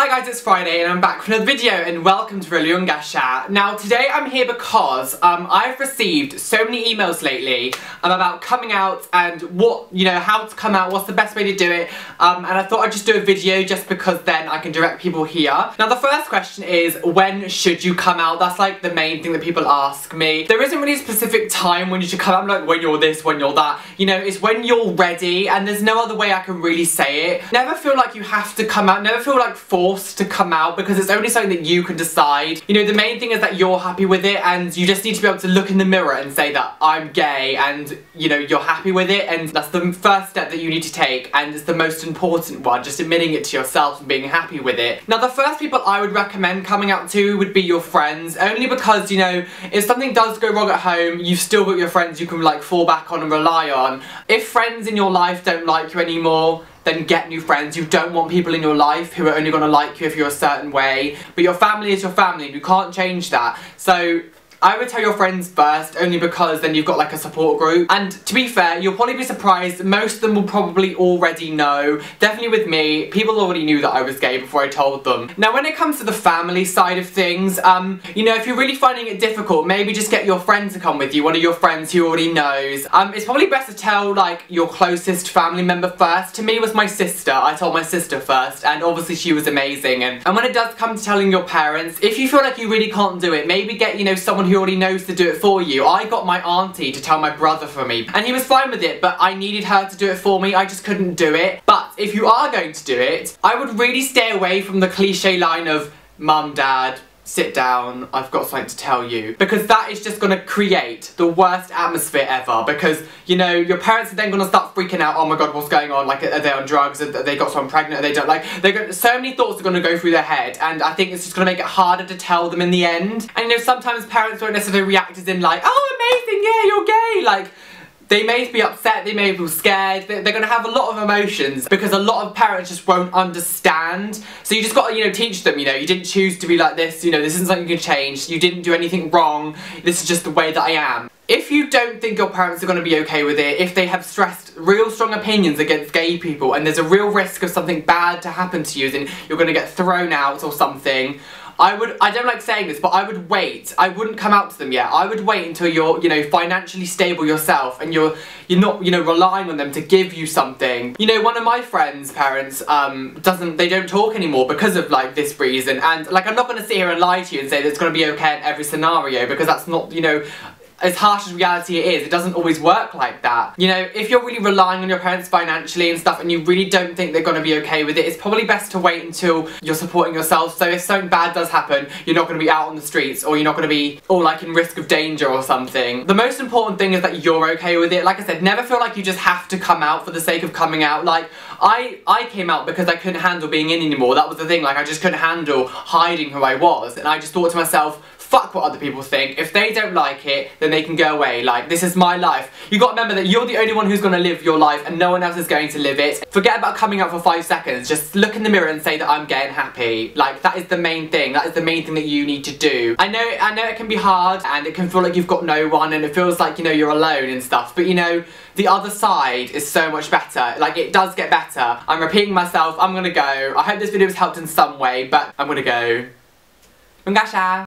Hi guys, it's Friday and I'm back with another video and welcome to RolyUnGashaa. Now today I'm here because I've received so many emails lately about coming out and how to come out, what's the best way to do it, and I thought I'd just do a video just because then I can direct people here. Now the first question is, when should you come out? That's like the main thing that people ask me. There isn't really a specific time when you should come out, like when you're this, when you're that. You know, it's when you're ready, and there's no other way I can really say it. Never feel like you have to come out, never feel like forced to come out, because it's only something that you can decide. You know, the main thing is that you're happy with it, and you just need to be able to look in the mirror and say that I'm gay, and you know, you're happy with it, and that's the first step that you need to take, and it's the most important one, just admitting it to yourself and being happy with it. Now the first people I would recommend coming out to would be your friends, only because, you know, if something does go wrong at home, you've still got your friends you can like fall back on and rely on. If friends in your life don't like you anymore, then get new friends. You don't want people in your life who are only going to like you if you're a certain way. But your family is your family and you can't change that. So I would tell your friends first, only because then you've got like a support group. And to be fair, you'll probably be surprised, most of them will probably already know. Definitely with me, people already knew that I was gay before I told them. Now when it comes to the family side of things, you know, if you're really finding it difficult, maybe just get your friend to come with you, one of your friends who already knows. It's probably best to tell like your closest family member first. To me it was my sister. I told my sister first, and obviously she was amazing. And when it does come to telling your parents, if you feel like you really can't do it, maybe get, you know, someone who already knows to do it for you. I got my auntie to tell my brother for me, and he was fine with it, but I needed her to do it for me. I just couldn't do it. But if you are going to do it, I would really stay away from the cliche line of "Mum, Dad, sit down, I've got something to tell you," because that is just going to create the worst atmosphere ever. Because, you know, your parents are then going to start freaking out. Oh my god, what's going on? Like, are they on drugs? Are they got someone pregnant? Are they don't like? So many thoughts are going to go through their head, and I think it's just going to make it harder to tell them in the end. And you know, sometimes parents won't necessarily react as in like, "Oh, amazing, yeah, you're gay." Like, they may be upset, they may be scared, they're going to have a lot of emotions, because a lot of parents just won't understand. So you just got to, you know, teach them, you know, you didn't choose to be like this, you know, this isn't something you can change, you didn't do anything wrong, this is just the way that I am. If you don't think your parents are going to be okay with it, if they have stressed real strong opinions against gay people, and there's a real risk of something bad to happen to you, then you're going to get thrown out or something, I don't like saying this, but I would wait. I wouldn't come out to them yet. I would wait until you're, you know, financially stable yourself, and you're not, you know, relying on them to give you something. You know, one of my friends' parents, they don't talk anymore because of, like, this reason, and, like, I'm not going to sit here and lie to you and say that it's going to be okay in every scenario, because that's not, you know, as harsh as reality it is, it doesn't always work like that. You know, if you're really relying on your parents financially and stuff, and you really don't think they're going to be okay with it, it's probably best to wait until you're supporting yourself. So if something bad does happen, you're not going to be out on the streets, or you're not going to be all like in risk of danger or something. The most important thing is that you're okay with it. Like I said, never feel like you just have to come out for the sake of coming out. Like, I came out because I couldn't handle being in anymore. That was the thing. Like, I just couldn't handle hiding who I was, and I just thought to myself, fuck what other people think. If they don't like it, then they can go away. Like, this is my life. You got to remember that you're the only one who's going to live your life, and no one else is going to live it. Forget about coming out for 5 seconds. Just look in the mirror and say that I'm gay and happy. Like, that is the main thing. That is the main thing that you need to do. I know it can be hard, and it can feel like you've got no one, and it feels like, you know, you're alone and stuff. But, you know, the other side is so much better. Like, it does get better. I'm repeating myself. I'm gonna go. I hope this video has helped in some way, but I'm gonna go. RolyUnGashaa.